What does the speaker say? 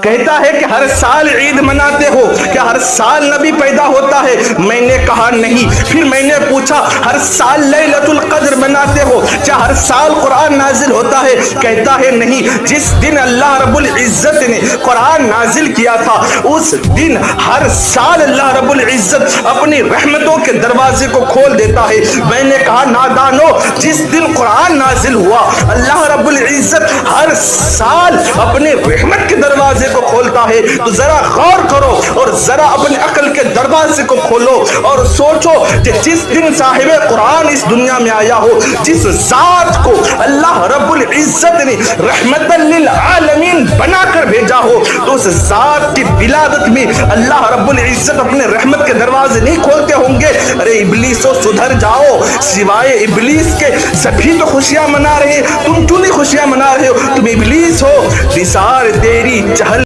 کہتا ہے کہ ہر سال عید مناتے ہو، کیا ہر سال نبی پیدا ہوتا ہے؟ میں نے کہا نہیں۔ پھر میں نے پوچھا ہر سال لیلۃ القدر مناتے ہو، کیا ہر سال قرآن نازل ہوتا ہے؟ کہتا ہے نہیں۔ جس دن اللہ رب العزت نے قرآن نازل کیا تھا اس دن ہر سال اللہ رب العزت اپنی رحمتوں کے دروازے کو کھول دیتا ہے۔ میں نے کہا نادانو، جس دن قرآن نازل ہوا اللہ رب العزت ہر سال اپنے رحمت کے دروازے کو کھولتا ہے، تو ذرا غور کرو اور ذرا اپنے عقل کے دروازے کو کھولو اور سوچو کہ جس دن صاحب قرآن اس دنیا میں آیا ہو، جس ذات کو اللہ رب العزت نے رحمت للعالمین بنا کر بھیجا ہو، تو اس ذات کی ولادت میں اللہ رب العزت اپنے رحمت کے دروازے نہیں کھولتے ہوں گے؟ ارے ابلیسو سدھر جاؤ، سوائے ابلیس کے سبھی تو خوشیاں منا رہے ہیں، تم کیوں نہیں خوشیاں منا رہے ہو؟ تم ابلیس ہو، نثار تیری چہل